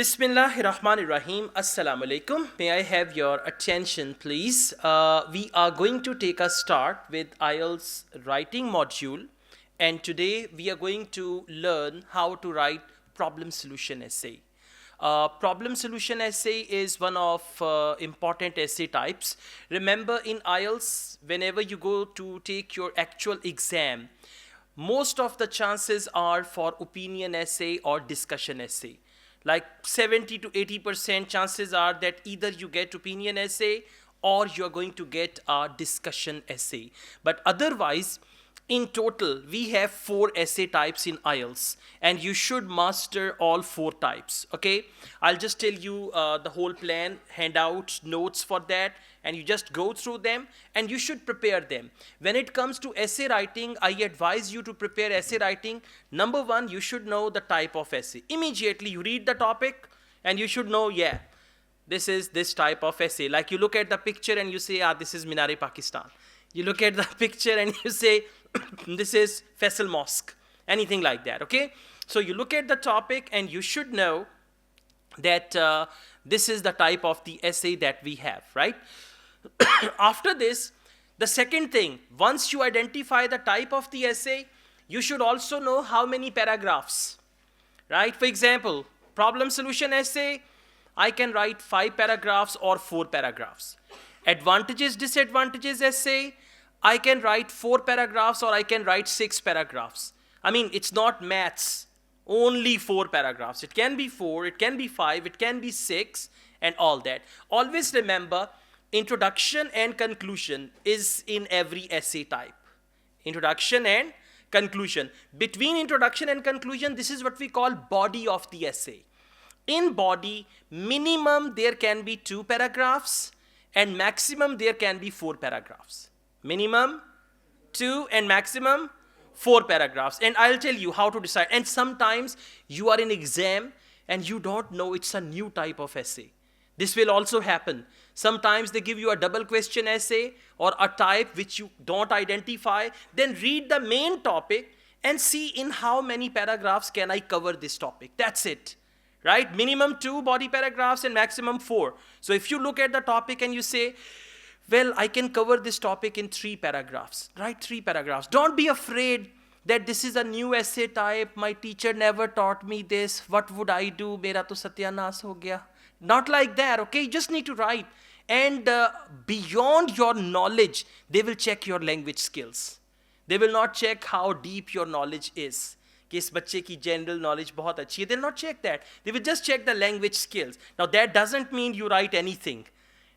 Bismillahirrahmanirrahim. Assalamu alaikum. May I have your attention, please? We are going to take a start with Ielts writing module, and today we are going to learn how to write problem solution essay. Problem solution essay is one of important essay types. Remember, in Ielts, whenever you go to take your actual exam, most of the chances are for opinion essay or discussion essay. Like 70 to 80% chances are that either you get opinion essay or you're going to get a discussion essay. But otherwise, in total, we have 4 essay types in Ielts, and you should master all 4 types, okay? I'll just tell you the whole plan, handouts, notes for that, and you just go through them, and you should prepare them. When it comes to essay writing, I advise you to prepare essay writing. Number 1, you should know the type of essay. Immediately, you read the topic, and you should know, yeah, this is this type of essay. Like you look at the picture and you say, this is Minar-e-Pakistan. You look at the picture and you say, this is Faisal Mosque, anything like that, okay? So you look at the topic and you should know that this is the type of the essay that we have, right? After this, the second thing, once you identify the type of the essay, you should also know how many paragraphs, right? For example, problem solution essay, I can write 5 paragraphs or 4 paragraphs. Advantages, disadvantages essay, I can write 4 paragraphs or I can write 6 paragraphs. I mean, it's not maths, only 4 paragraphs. It can be 4, it can be 5, it can be 6, and all that. Always remember, introduction and conclusion is in every essay type. Introduction and conclusion. Between introduction and conclusion, this is what we call body of the essay. In body, minimum there can be 2 paragraphs, and maximum there can be 4 paragraphs. Minimum 2 and maximum 4 paragraphs. And I'll tell you how to decide. And sometimes you are in exam and you don't know it's a new type of essay. This will also happen. Sometimes they give you a double question essay or a type which you don't identify. Then read the main topic and see in how many paragraphs can I cover this topic. That's it. Right? Minimum 2 body paragraphs and maximum 4. So if you look at the topic and you say, well, I can cover this topic in 3 paragraphs. Write 3 paragraphs. Don't be afraid that this is a new essay type. My teacher never taught me this. What would I do? Mera to satyanas ho gaya. Not like that, okay? You just need to write. And beyond your knowledge, they will check your language skills. They will not check how deep your knowledge is. कि इस बच्चे की general knowledge बहुत अच्छी है. They will not check that. They will just check the language skills. Now that doesn't mean you write anything.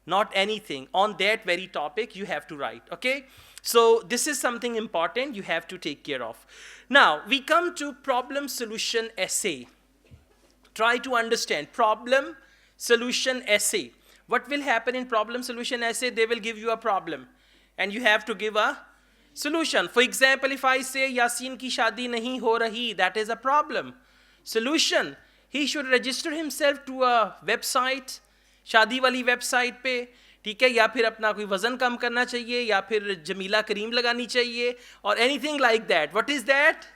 Not anything. On that very topic, you have to write, okay? So this is something important you have to take care of. Now, we come to problem solution essay. Try to understand problem solution essay. What will happen in problem solution essay? They will give you a problem, and you have to give a solution. For example, if I say, Yasin ki shadi nahi ho rahi, that is a problem. Solution, he should register himself to a website, शादी वाली website पे, ठीक है, या फिर अपना कोई वजन कम करना चाहिए, या फिर जमीला क्रीम लगानी चाहिए, or anything like that. What is that?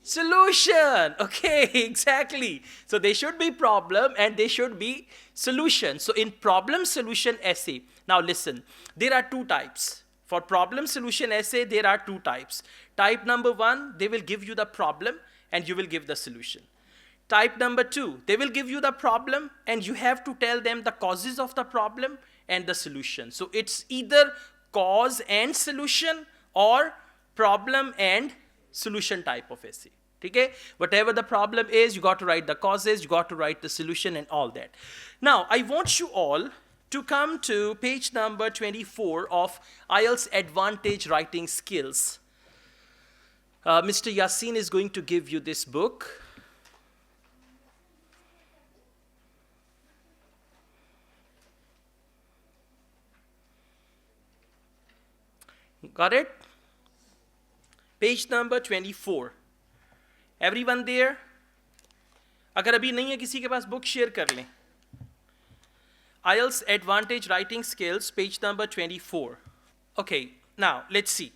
Solution. Okay, exactly. So they should be problem and they should be solution. So in problem solution essay, now listen, there are 2 types. For problem solution essay, there are 2 types. Type number 1, they will give you the problem and you will give the solution. Type number 2, they will give you the problem and you have to tell them the causes of the problem and the solution. So it's either cause and solution or problem and solution type of essay. Okay? Whatever the problem is, you got to write the causes, you got to write the solution and all that. Now, I want you all to come to page number 24 of Ielts Advantage Writing Skills. Mr. Yasin is going to give you this book. Got it? Page number 24. Everyone there? अगर अभी नहीं है किसी के पास book share कर लें. Ielts Advantage Writing Skills, page number 24. Okay, now let's see.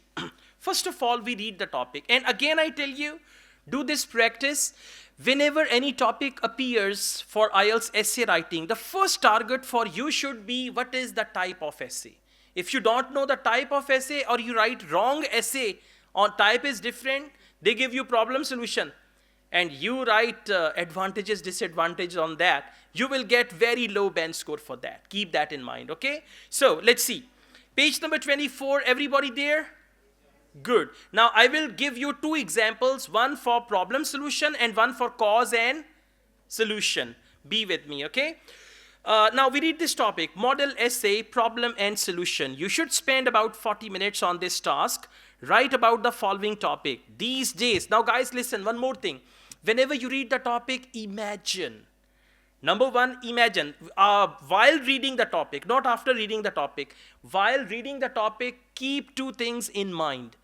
First of all, we read the topic. And again, I tell you, do this practice. Whenever any topic appears for IELTS essay writing, the first target for you should be what is the type of essay. If you don't know the type of essay or you write wrong essay or type is different, they give you problem solution and you write advantages, disadvantages on that, you will get very low bench score for that. Keep that in mind, okay? So let's see. Page number 24, everybody there? Good. Now I will give you two examples, one for problem solution and one for cause and solution. Be with me, okay? Now we read this topic, model essay, problem and solution. You should spend about 40 minutes on this task. Write about the following topic. These days, now guys listen, one more thing. Whenever you read the topic, imagine. Number one, imagine while reading the topic, not after reading the topic. While reading the topic, keep two things in mind.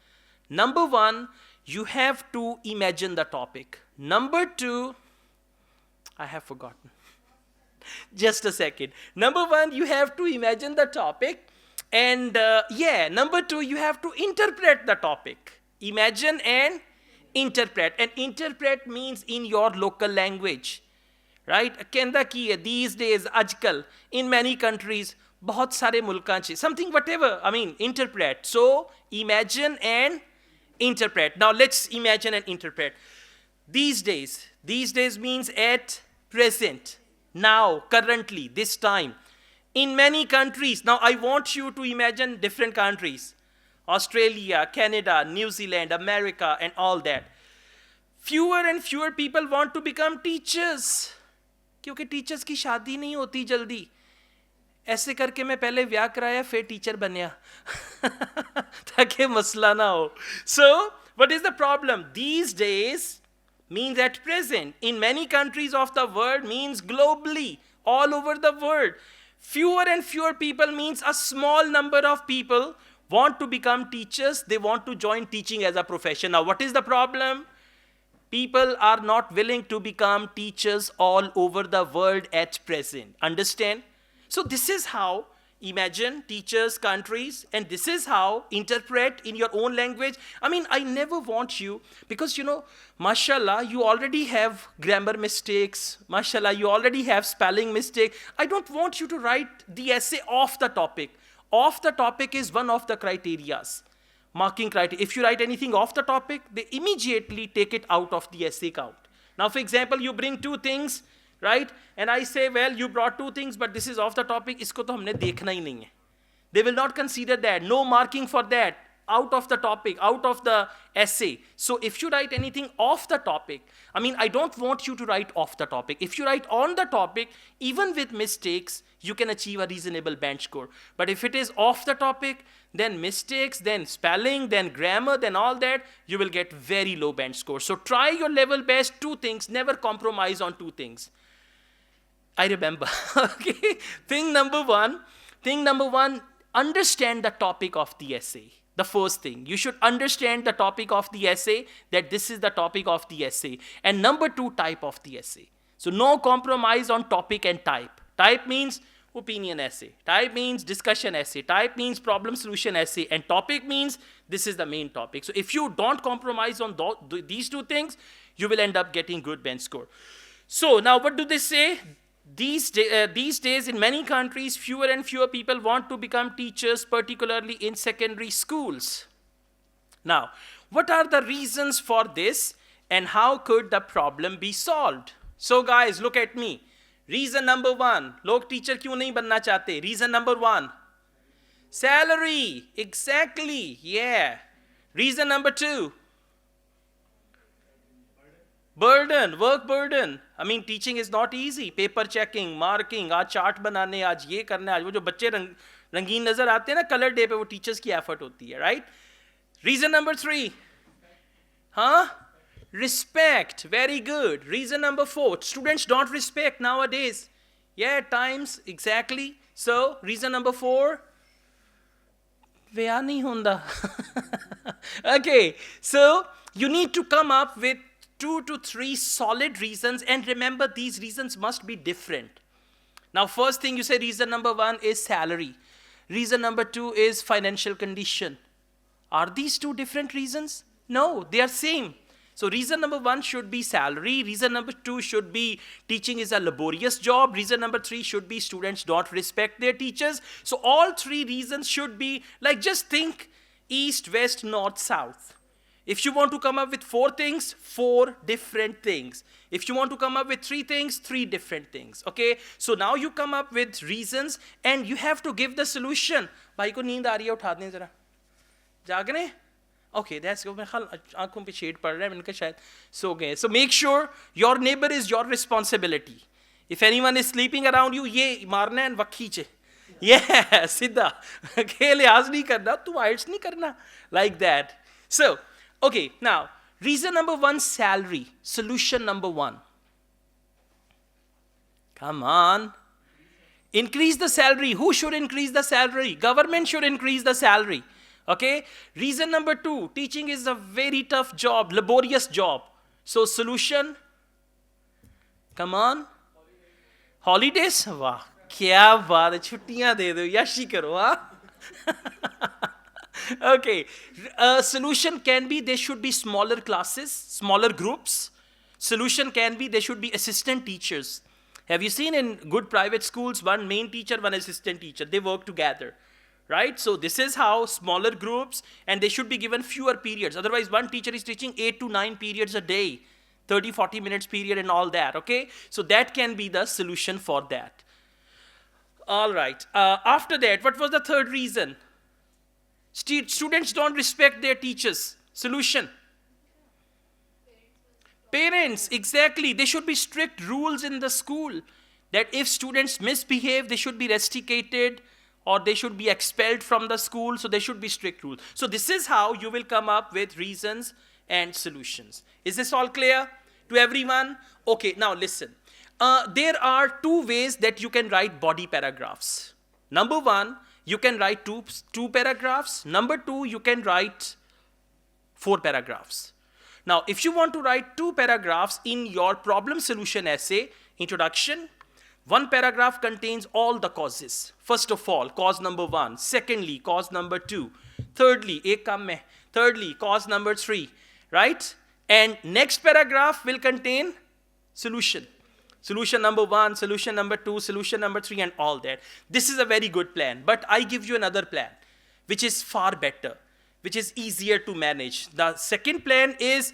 Number one, you have to imagine the topic. Number two, I have forgotten. Just a second. Number one, you have to imagine the topic. And number two, you have to interpret the topic. Imagine and interpret. And interpret means in your local language. Right? कहंदा की है, these days, आजकल, in many countries, बहुत सारे मुल्कां च, something whatever, I mean, interpret. So, imagine and interpret. Now, let's imagine and interpret. These days means at present, now, currently, this time. In many countries, now I want you to imagine different countries. Australia, Canada, New Zealand, America, and all that. Fewer and fewer people want to become teachers. क्योंकि teachers की शादी नहीं होती जल्दी ऐसे करके मैं पहले व्याह कराया फिर टीचर बनया ताकि मसला ना हो so what is the problem these days means at present in many countries of the world means globally all over the world fewer and fewer people means a small number of people want to become teachers they want to join teaching as a profession now what is the problem People are not willing to become teachers all over the world at present. Understand? So this is how imagine teachers, countries, and this is how interpret in your own language. I mean, I never want you, because mashallah, you already have grammar mistakes. Mashallah, you already have spelling mistake. I don't want you to write the essay off the topic. Off the topic is one of the criterias. Marking criteria. If you write anything off the topic, they immediately take it out of the essay count. Now, for example, you bring two things, right? And I say, well, you brought two things, but this is off the topic. Isko to humne dekhna hi nahi hai. They will not consider that. No marking for that. Out of the topic, out of the essay. So if you write anything off the topic, I mean, I don't want you to write off the topic. If you write on the topic, even with mistakes, you can achieve a reasonable bench score. But if it is off the topic, then mistakes, then spelling, then grammar, then all that, you will get very low bench score. So try your level best, two things, never compromise on two things. I remember, okay? Thing number one, understand the topic of the essay. The first thing, you should understand the topic of the essay, that this is the topic of the essay. And number two, type of the essay. So no compromise on topic and type. Type means opinion essay. Type means discussion essay. Type means problem solution essay. And topic means this is the main topic. So if you don't compromise on these two things, you will end up getting good bench score. So now what do they say? These days in many countries, fewer and fewer people want to become teachers, particularly in secondary schools. Now, what are the reasons for this and how could the problem be solved? So guys, look at me. Reason number one, log teacher kyun nahi banna chahte? Reason number one, salary. Exactly, yeah. Reason number two, burden, work burden. I mean, teaching is not easy. Paper checking, marking, आज chart बनाने, आज ये करना, आज वो जो बच्चे रंगीन नजर आते हैं ना color day पे वो teachers की effort होती है, right? Reason number three, respect. Very good. Reason number four, students don't respect nowadays. Yeah, times, exactly. So, reason number four, व्याह नहीं होंदा. Okay, so you need to come up with 2 to 3 solid reasons, and remember these reasons must be different. Now first thing you say, reason number one is salary. Reason number two is financial condition. Are these two different reasons? No, they are same. So reason number 1 should be salary. Reason number 2 should be teaching is a laborious job. Reason number 3 should be students don't respect their teachers. So all 3 reasons should be like, just think east, west, north, south. If you want to come up with 4 things, 4 different things. If you want to come up with 3 things, 3 different things. Okay? So now you come up with reasons and you have to give the solution. भाई को नींद आ रही है, उठा दें जरा. जागने? Okay, that's good. आँखों पे shade पड़ रहा है, मैंने कहा शायद सो गए. So make sure your neighbor is your responsibility. If anyone is sleeping around you, ये मारना है वक्त खींचे. Yeah, सीधा. Okay, लिहाज नहीं करना, तू IELTS नहीं करना. Like that. So, okay, now, reason number 1, salary. Solution number 1. Come on. Increase the salary. Who should increase the salary? Government should increase the salary. Okay? Reason number 2, teaching is a very tough job, laborious job. So solution, come on. Holidays? Wow. Kya baat hai, chuttiyan de do, yashi karo, ha? Okay. Solution can be there should be smaller classes, smaller groups. Solution can be there should be assistant teachers. Have you seen in good private schools, one main teacher, one assistant teacher, they work together. Right? So this is how smaller groups, and they should be given fewer periods. Otherwise, one teacher is teaching 8 to 9 periods a day, 30, 40 minutes period and all that, okay? So that can be the solution for that. All right. After that, what was the third reason? Students don't respect their teachers. Solution. Parents, exactly. There should be strict rules in the school that if students misbehave, they should be rusticated, or they should be expelled from the school, so there should be strict rules. So this is how you will come up with reasons and solutions. Is this all clear to everyone? Okay, now listen. There are 2 ways that you can write body paragraphs. Number 1, you can write two paragraphs. Number 2, you can write 4 paragraphs. Now, if you want to write 2 paragraphs in your problem solution essay, introduction, 1 paragraph contains all the causes. First of all, cause number 1. Secondly, cause number 2. Thirdly, ek kam mein. Thirdly, cause number 3. Right? And next paragraph will contain solution. Solution number 1, solution number 2, solution number 3, and all that. This is a very good plan. But I give you another plan, which is far better, which is easier to manage. The second plan is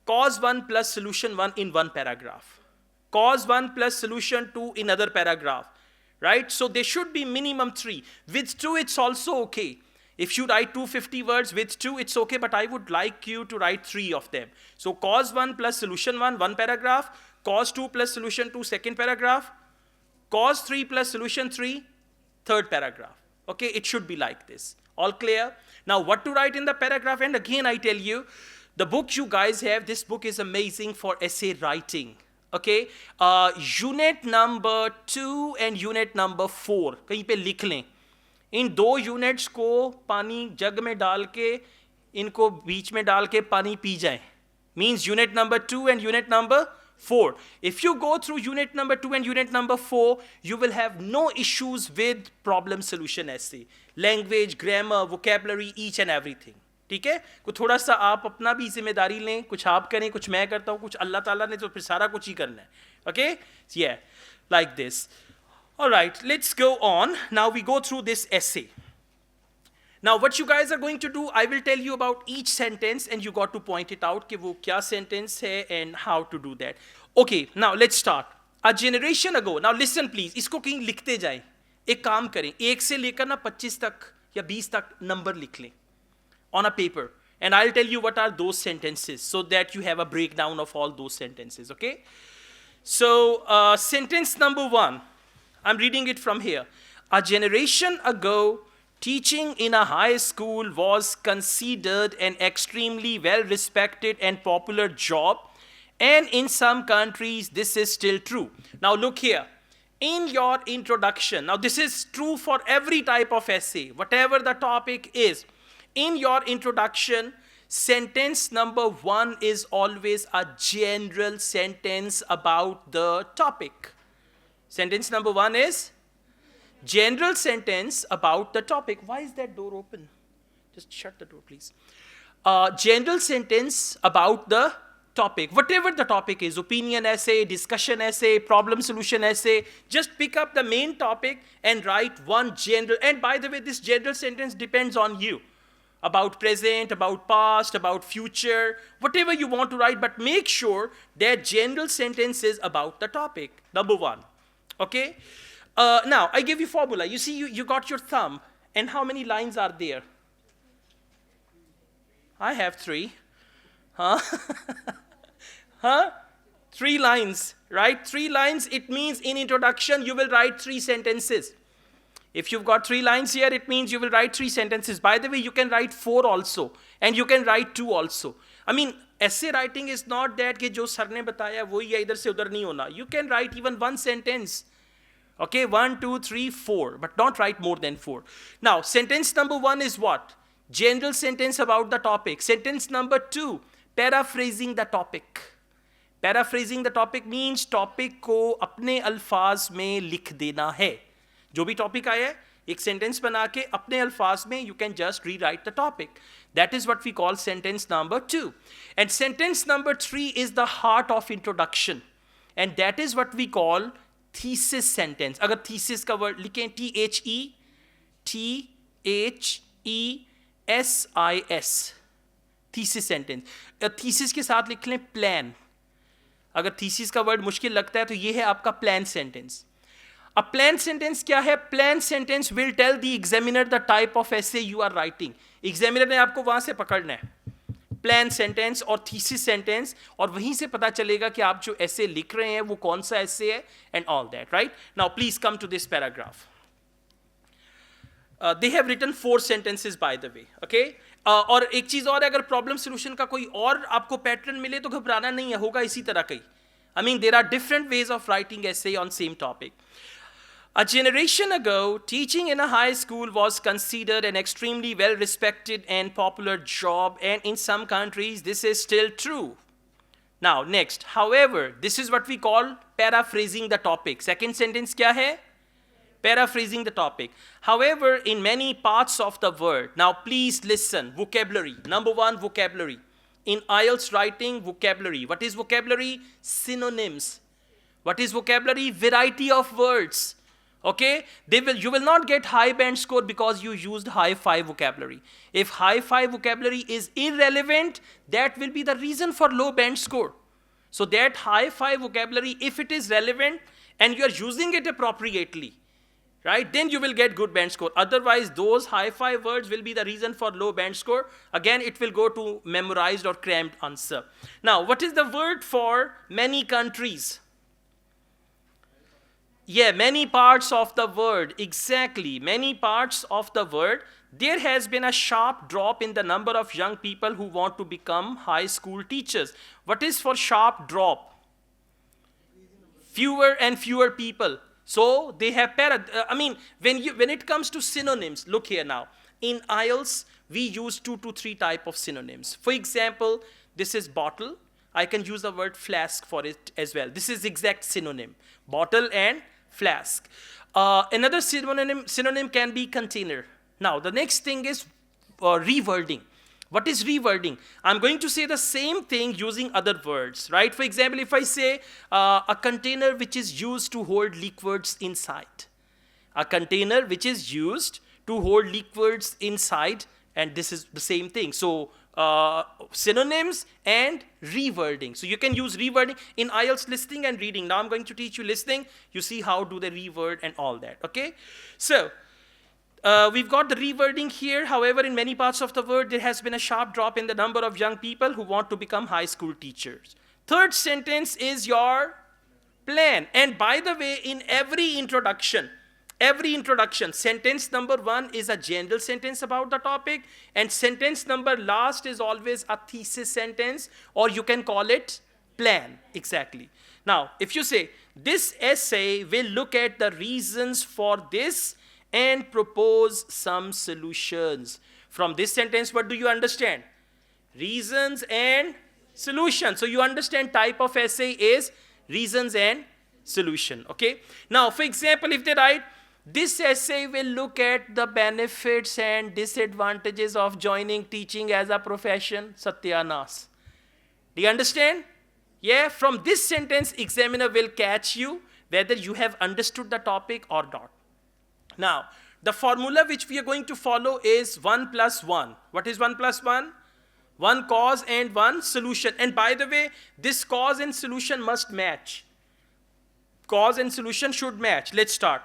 cause 1 plus solution 1 in 1 paragraph. Cause 1 plus solution 2 in another paragraph, right? So there should be minimum 3. With 2, it's also okay. If you write 250 words with 2, it's okay, but I would like you to write 3 of them. So cause 1 plus solution 1, 1 paragraph. Cause 2 plus solution 2, 2nd paragraph. Cause 3 plus solution 3, 3rd paragraph. Okay, it should be like this. All clear? Now what to write in the paragraph? And again, I tell you, the book you guys have, this book is amazing for essay writing. Okay, unit number 2 and unit number 4 कहीं पे लिख लें. इन 2 units को पानी जग में डाल के इनको बीच में डाल के पानी पी जाएं. Means unit number 2 and unit number 4. If you go through unit number 2 and unit number 4, you will have no issues with problem solution essay. Language, grammar, vocabulary, each and everything. ठीक है, कुछ थोड़ा सा आप अपना भी जिम्मेदारी लें, कुछ आप करें, कुछ मैं करता हूँ, कुछ अल्लाह ताला ने तो फिर सारा कुछ ही करना है. Okay? Yeah, like this. All right, let's go on. Now we go through this essay. Now what you guys are going to do, I will tell you about each sentence and you got to point it out कि वो क्या sentence है and how to do that. Okay, now let's start. A generation ago, now listen please, इसको कहीं लिखते जाएं. एक काम करें, 1 से लेकर ना 25 तक या 20 तक नंबर लिख लें on a paper, and I'll tell you what are those sentences so that you have a breakdown of all those sentences, okay? So, sentence number 1, I'm reading it from here. A generation ago, teaching in a high school was considered an extremely well-respected and popular job, and in some countries, this is still true. Now look here. In your introduction, now this is true for every type of essay, whatever the topic is. In your introduction, sentence number 1 is always a general sentence about the topic. Sentence number 1 is general sentence about the topic. Why is that door open? Just shut the door, please. General sentence about the topic, whatever the topic is, opinion essay, discussion essay, problem solution essay, just pick up the main topic and write one general, and by the way, this general sentence depends on you, about present, about past, about future, whatever you want to write, but make sure that general sentence is about the topic, number one, okay? Now, I give you formula. You see, you got your thumb, and how many lines are there? I have 3. Huh? Huh? 3 lines, right? 3 lines, it means in introduction, you will write 3 sentences. If you've got 3 lines here, it means you will write 3 sentences. By the way, you can write 4 also, and you can write 2 also. I mean, essay writing is not that कि जो sir ने बताया वही है, इधर से उधर नहीं होना. You can write even 1 sentence. Okay, 1, 2, 3, 4, but not write more than 4. Now, sentence number 1 is what? General sentence about the topic. Sentence number 2, paraphrasing the topic. Paraphrasing the topic means topic को अपने अल्फाज में लिख देना है. जो भी topic आया है, एक sentence बना के अपने अल्फाज में you can just rewrite the topic. That is what we call sentence number 2. And sentence number 3 is the heart of introduction. And that is what we call thesis sentence. अगर thesis का word लिखें THESIS, thesis sentence. thesis के साथ लिख लें plan. अगर thesis का word मुश्किल लगता है तो ये है आपका plan sentence. A plan sentence क्या है? Plan sentence will tell the examiner the type of essay you are writing. Examiner ने आपको वहाँ से पकड़ना है. Plan sentence और thesis sentence, और वहीं से पता चलेगा कि आप जो essay लिख रहे हैं वो कौन सा essay है and all that, right? Now please come to this paragraph. They have written 4 sentences by the way, okay? और एक चीज़ और है, अगर problem solution का कोई और आपको pattern मिले तो घबराना नहीं है, होगा इसी तरह का ही. I mean, there are different ways of writing essay on same topic. A generation ago, teaching in a high school was considered an extremely well-respected and popular job, and in some countries, this is still true. Now, next, however, this is what we call paraphrasing the topic. Second sentence kya hai? Paraphrasing the topic. However, in many parts of the world, now please listen, vocabulary. Number 1, vocabulary. In Ielts writing, vocabulary. What is vocabulary? Synonyms. What is vocabulary? Variety of words. Okay, you will not get high band score because you used high 5 vocabulary. If high 5 vocabulary is irrelevant, that will be the reason for low band score. So that high 5 vocabulary, if it is relevant and you are using it appropriately, right, then you will get good band score. Otherwise, those high 5 words will be the reason for low band score. Again, it will go to memorized or crammed answer. Now, what is the word for many countries? Yeah, many parts of the world, exactly, many parts of the world. There has been a sharp drop in the number of young people who want to become high school teachers. What is for sharp drop? Fewer and fewer people. So they have, when it comes to synonyms, look here now. In Ielts, we use 2 to 3 type of synonyms. For example, this is bottle. I can use the word flask for it as well. This is exact synonym, bottle and flask. Another synonym can be container. Now, the next thing is rewording. What is rewording? I'm going to say the same thing using other words, right? For example, if I say a container which is used to hold liquids inside. A container which is used to hold liquids inside, and this is the same thing. So, synonyms and rewording. So you can use rewording in Ielts listening and reading. Now I'm going to teach you listening. You see how do they reword and all that, okay? So, we've got the rewording here. However, in many parts of the world, there has been a sharp drop in the number of young people who want to become high school teachers. Third sentence is your plan. And by the way, in every introduction, sentence number 1 is a general sentence about the topic, and sentence number last is always a thesis sentence, or you can call it plan, exactly. Now, if you say, this essay will look at the reasons for this and propose some solutions. From this sentence, what do you understand? Reasons and solutions. So you understand type of essay is reasons and solution, okay? Now, for example, if they write, this essay will look at the benefits and disadvantages of joining teaching as a profession. Satyanas. Do you understand? Yeah, from this sentence, examiner will catch you whether you have understood the topic or not. Now, the formula which we are going to follow is 1 plus 1. What is 1 plus 1? One cause and one solution. And by the way, this cause and solution must match. Cause and solution should match. Let's start.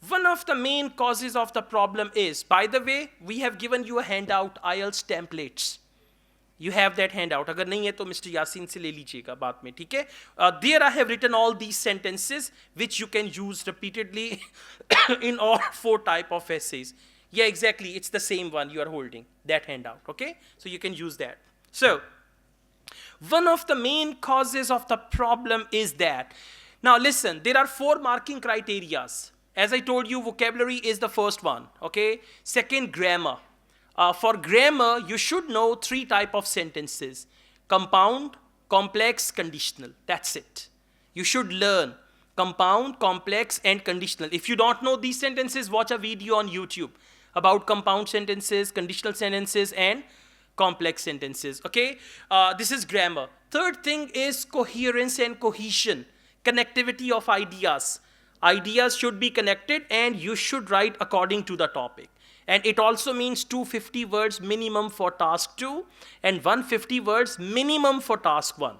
One of the main causes of the problem is, by the way, we have given you a handout, IELTS templates. You have that handout. अगर नहीं है तो Mr. Yasin से ले लीजिएगा बाद में, ठीक है? There I have written all these sentences which you can use repeatedly in all 4 type of essays. Yeah, exactly. It's the same one you are holding, that handout, okay? So you can use that. So, one of the main causes of the problem is that, now listen, there are 4 marking criterias. As I told you, vocabulary is the first one, okay? Second, grammar. For grammar, you should know 3 type of sentences: compound, complex, conditional. That's it. You should learn compound, complex, and conditional. If you don't know these sentences, watch a video on YouTube about compound sentences, conditional sentences, and complex sentences, okay? This is grammar. Third thing is coherence and cohesion, connectivity of ideas. Ideas should be connected and you should write according to the topic. And it also means 250 words minimum for task 2 and 150 words minimum for task 1.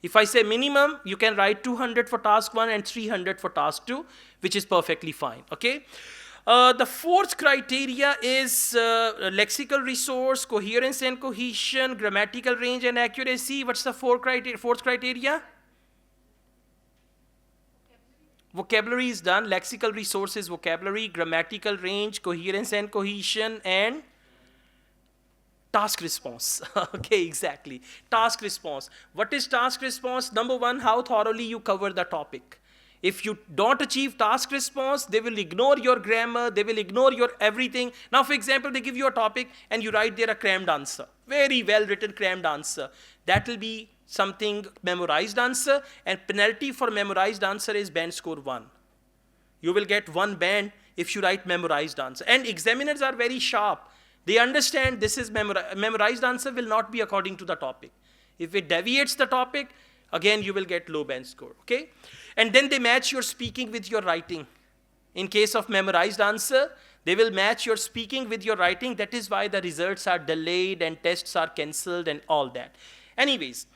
If I say minimum, you can write 200 for task 1 and 300 for task 2, which is perfectly fine, okay? The 4th criteria is lexical resource, coherence and cohesion, grammatical range and accuracy. What's the 4th criteria? Vocabulary is done. Lexical resource is vocabulary, grammatical range, coherence and cohesion, and task response. Okay, exactly. Task response. What is task response? Number 1, how thoroughly you cover the topic. If you don't achieve task response, they will ignore your grammar, they will ignore your everything. Now, for example, they give you a topic and you write there a crammed answer. Very well written crammed answer. That will be something memorized answer, and penalty for memorized answer is band score 1. You will get 1 band if you write memorized answer. And examiners are very sharp. They understand this is memorized answer will not be according to the topic. If it deviates the topic, again you will get low band score, okay? And then they match your speaking with your writing. In case of memorized answer, they will match your speaking with your writing. That is why the results are delayed and tests are cancelled and all that. Anyways,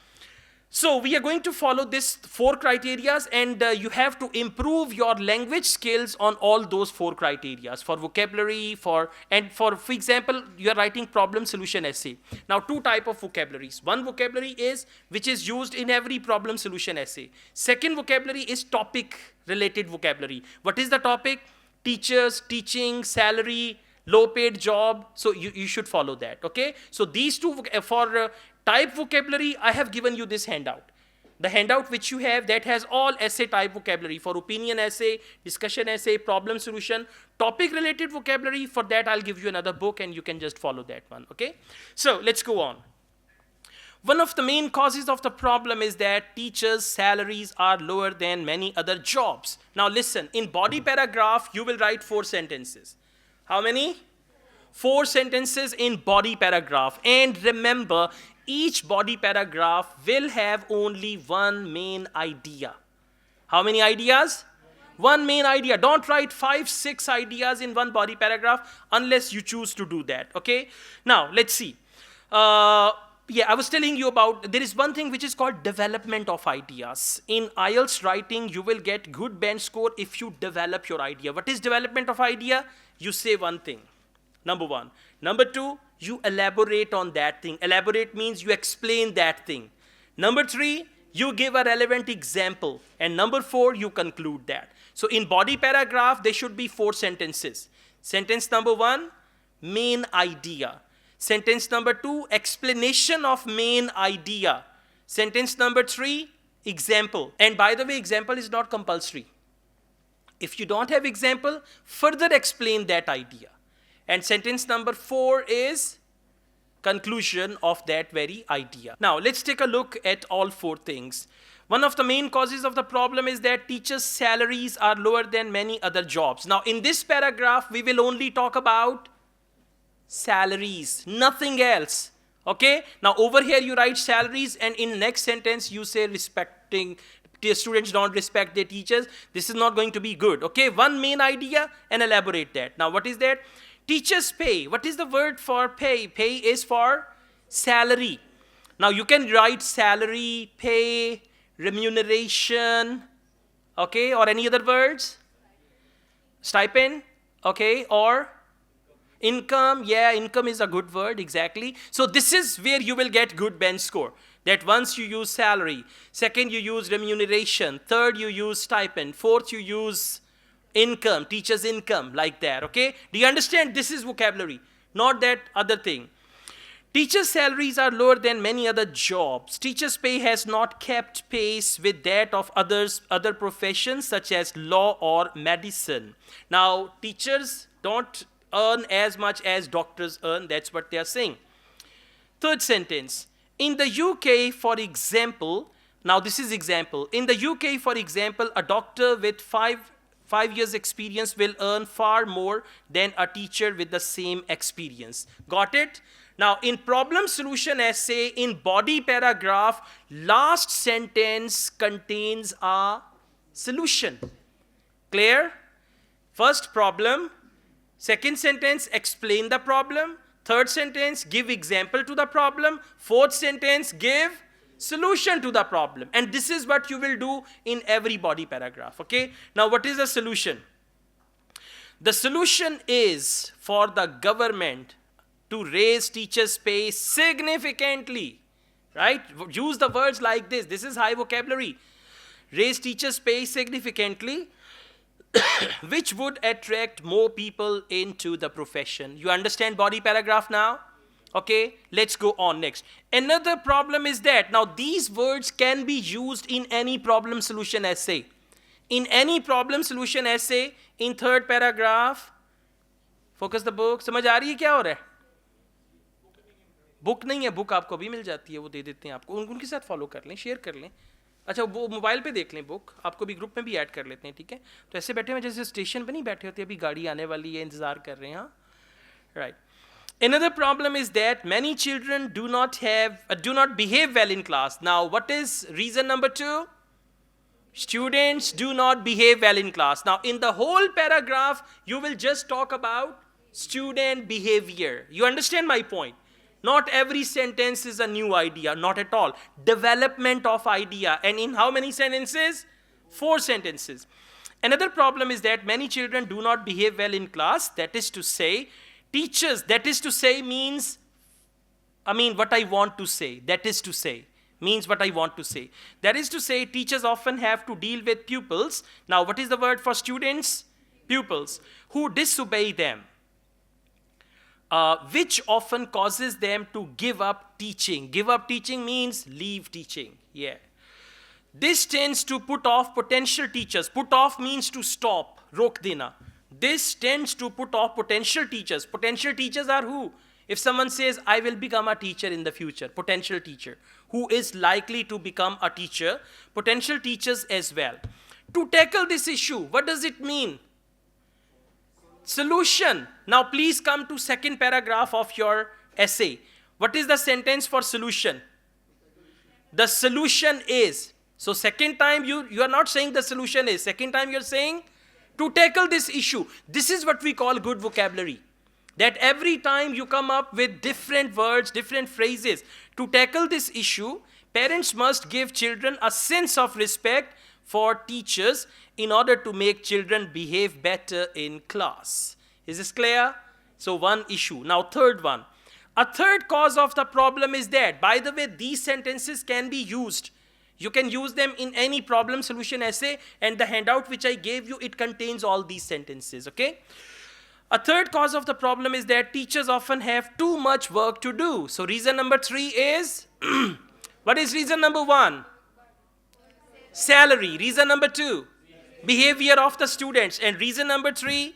so we are going to follow this 4 criteria, and you have to improve your language skills on all those 4 criteria for vocabulary, for example, you are writing problem solution essay. Now 2 type of vocabularies. One vocabulary is which is used in every problem solution essay. Second vocabulary is topic related vocabulary. What is the topic? Teachers, teaching, salary, low paid job. So you should follow that, okay? So these 2 for type vocabulary, I have given you this handout. The handout which you have that has all essay type vocabulary for opinion essay, discussion essay, problem solution, topic related vocabulary. For that, I'll give you another book and you can just follow that one, okay? So let's go on. One of the main causes of the problem is that teachers' salaries are lower than many other jobs. Now listen, in body paragraph, you will write 4 sentences. How many? 4 sentences in body paragraph. And remember, each body paragraph will have only 1 main idea. How many ideas? 1 main idea. Don't write 5, 6 ideas in 1 body paragraph unless you choose to do that, okay? Now, let's see. Yeah, I was telling you about, there is one thing which is called development of ideas. In IELTS writing, you will get good band score if you develop your idea. What is development of idea? You say one thing, number 1. Number 2, you elaborate on that thing. Elaborate means you explain that thing. Number 3, you give a relevant example. And number 4, you conclude that. So in body paragraph, there should be 4 sentences. Sentence number 1, main idea. Sentence number 2, explanation of main idea. Sentence number 3, example. And by the way, example is not compulsory. If you don't have example, further explain that idea. And sentence number 4 is conclusion of that very idea. Now, let's take a look at all 4 things. One of the main causes of the problem is that teachers' salaries are lower than many other jobs. Now, in this paragraph, we will only talk about salaries, nothing else. Okay? Now, over here, you write salaries, and in next sentence, you say respective students don't respect their teachers. This is not going to be good. Okay, one main idea and elaborate that. Now, what is that? Teachers pay. What is the word for pay? Pay is for salary. Now, you can write salary, pay, remuneration, okay, or any other words? Stipend, okay, or income. Yeah, income is a good word, exactly. So this is where you will get good bench score. That once you use salary, second you use remuneration, third you use stipend, fourth you use income, teacher's income, like that, okay? Do you understand? This is vocabulary, not that other thing. Teachers' salaries are lower than many other jobs. Teachers' pay has not kept pace with that of other professions such as law or medicine. Now, teachers don't earn as much as doctors earn. That's what they are saying. Third sentence. In the UK, for example, now this is example. In the UK, for example, a doctor with five years experience will earn far more than a teacher with the same experience. Got it? Now, in problem solution essay, in body paragraph, last sentence contains a solution. Clear? First problem. Second sentence, explain the problem. Third sentence, give example to the problem. Fourth sentence, give solution to the problem. And this is what you will do in every body paragraph, okay? Now, what is the solution? The solution is for the government to raise teachers' pay significantly, right? Use the words like this. This is high vocabulary. Raise teachers' pay significantly, which would attract more people into the profession. You understand body paragraph now? Okay, let's go on next. Another problem is that, now these words can be used in any problem solution essay. In any problem solution essay, in third paragraph, focus the book. समझ आ रही है क्या हो रहा है? Book नहीं है, book आपको भी मिल जाती है, वो दे देते हैं आपको, उनके साथ फॉलो कर लें, शेयर कर लें. अच्छा, वो मोबाइल पे देख लें बुक, आपको भी ग्रुप में भी ऐड कर लेते हैं, ठीक है? तो ऐसे बैठे हुए जैसे स्टेशन पे नहीं बैठे होते, अभी गाड़ी आने वाली है, इंतजार कर रहे हैं, हाँ, right. Another problem is that many children do not behave well in class. Now, what is reason number 2? Students do not behave well in class. Now, in the whole paragraph, you will just talk about student behavior. You understand my point? Not every sentence is a new idea, not at all. Development of idea. And in how many sentences? 4 sentences. Another problem is that many children do not behave well in class. That is to say, teachers, that is to say means, what I want to say. That is to say means what I want to say. That is to say, teachers often have to deal with pupils. Now, what is the word for students? Pupils, who disobey them. Which often causes them to give up teaching. Give up teaching means leave teaching. Yeah. This tends to put off potential teachers. Put off means to stop. Rok dena. This tends to put off potential teachers. Potential teachers are who? If someone says, I will become a teacher in the future, potential teacher, who is likely to become a teacher, potential teachers as well. To tackle this issue, what does it mean? Solution. Now please come to second paragraph of your essay. What is the sentence for solution? The solution is. So second time you are not saying the solution is. Second time you're saying to tackle this issue. This is what we call good vocabulary. That every time you come up with different words, different phrases. To tackle this issue, parents must give children a sense of respect for teachers in order to make children behave better in class. Is this clear? So one issue. Now third one. A third cause of the problem is that, by the way, these sentences can be used. You can use them in any problem solution essay, and the handout which I gave you, it contains all these sentences, okay? A third cause of the problem is that teachers often have too much work to do. So reason number 3 is, what is reason number 1? Salary. Reason number 2, behavior of the students. And reason number 3,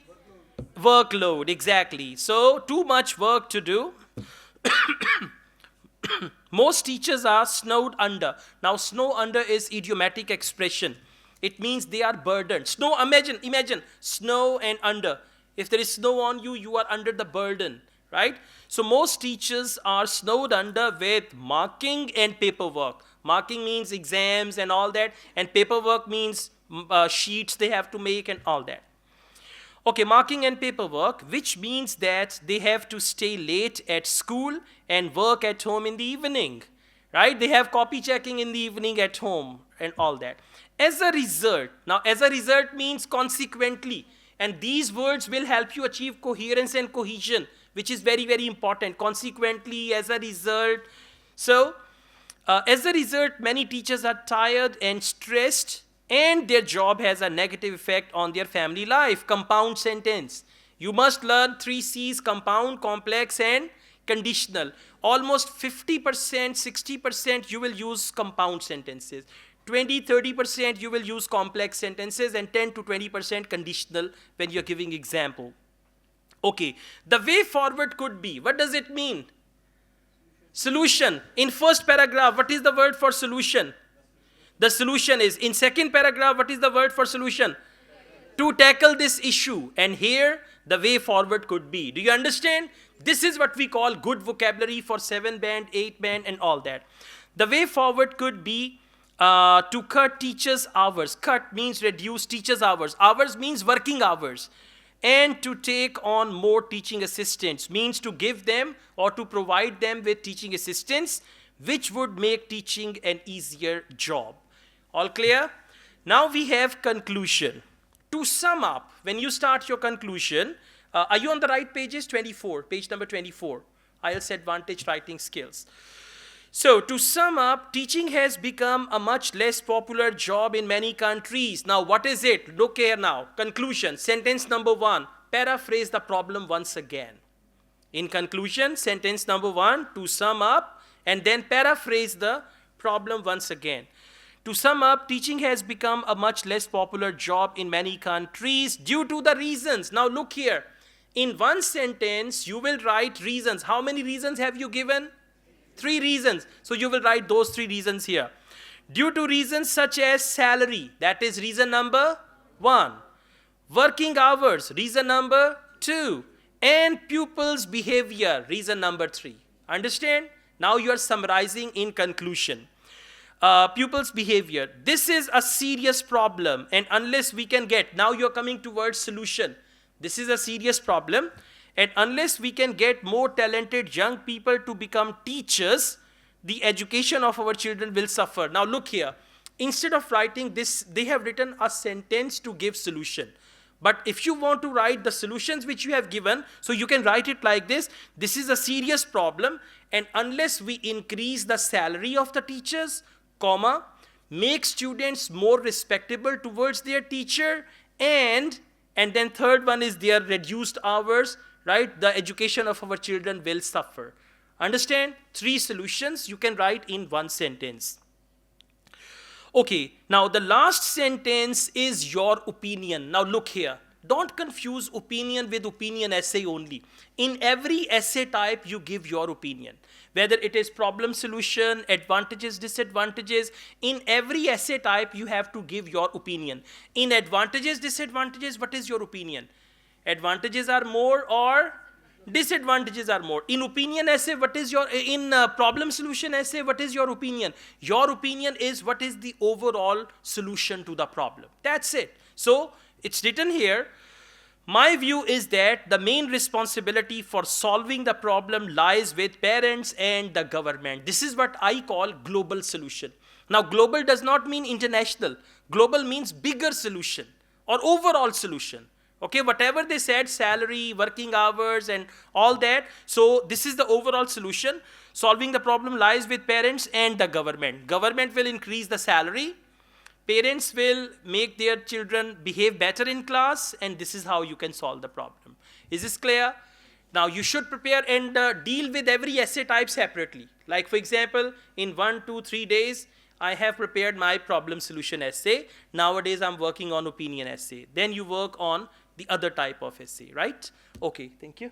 workload. Exactly. So too much work to do. Most teachers are snowed under. Now, snow under is idiomatic expression. It means they are burdened. Snow, imagine snow and under. If there is snow on you, you are under the burden, right? So most teachers are snowed under with marking and paperwork. Marking means exams and all that, and paperwork means sheets they have to make and all that. Okay, marking and paperwork, which means that they have to stay late at school and work at home in the evening, right? They have copy checking in the evening at home and all that. As a result, now as a result means consequently, and these words will help you achieve coherence and cohesion, which is very, very important. Consequently, as a result. So, as a result, many teachers are tired and stressed, and their job has a negative effect on their family life. Compound sentence. You must learn 3 C's: compound, complex, and conditional. Almost 50%, 60% you will use compound sentences. 20-30% you will use complex sentences, and 10 to 20% conditional when you're giving example. Okay, the way forward could be, what does it mean? Solution. In first paragraph, what is the word for solution? The solution is, in second paragraph, what is the word for solution? To tackle this issue. And here, the way forward could be. Do you understand? This is what we call good vocabulary for 7 band, 8 band, and all that. The way forward could be to cut teachers' hours. Cut means reduce teachers' hours. Hours means working hours. And to take on more teaching assistants means to give them or to provide them with teaching assistants, which would make teaching an easier job. All clear? Now we have conclusion. To sum up, when you start your conclusion, are you on the right pages? 24, page number 24, IELTS Advantage Writing Skills. So to sum up, teaching has become a much less popular job in many countries. Now what is it? Look here now. Conclusion, sentence number 1. Paraphrase the problem once again. In conclusion, sentence number 1, to sum up, and then paraphrase the problem once again. To sum up, teaching has become a much less popular job in many countries due to the reasons. Now look here. In one sentence, you will write reasons. How many reasons have you given? 3 reasons. So you will write those 3 reasons here. Due to reasons such as salary, that is reason number 1. Working hours, reason number 2. And pupils' behavior, reason number 3. Understand? Now you are summarizing in conclusion. Pupils' behavior. This is a serious problem, and unless we can get, now you are coming towards solution. This is a serious problem. And unless we can get more talented young people to become teachers, the education of our children will suffer. Now look here. Instead of writing this, they have written a sentence to give solution. But if you want to write the solutions which you have given, so you can write it like this. This is a serious problem, and unless we increase the salary of the teachers, comma, make students more respectable towards their teacher, and then third one is their reduced hours, right? The education of our children will suffer. Understand? 3 solutions you can write in one sentence. Okay, now the last sentence is your opinion. Now look here. Don't confuse opinion with opinion essay only. In every essay type, you give your opinion. Whether it is problem solution, advantages, disadvantages, in every essay type, you have to give your opinion. In advantages, disadvantages, what is your opinion? Advantages are more or disadvantages are more. In opinion essay, what is your, in problem solution essay, what is your opinion? Your opinion is what is the overall solution to the problem. That's it. So it's written here. My view is that the main responsibility for solving the problem lies with parents and the government. This is what I call global solution. Now global does not mean international. Global means bigger solution or overall solution. Okay, whatever they said, salary, working hours, and all that. So this is the overall solution. Solving the problem lies with parents and the government. Government will increase the salary. Parents will make their children behave better in class, and this is how you can solve the problem. Is this clear? Now you should prepare and deal with every essay type separately. Like for example, in 1, 2, 3 days, I have prepared my problem solution essay. Nowadays, I'm working on opinion essay. Then you work on the other type of essay, right? Okay, thank you.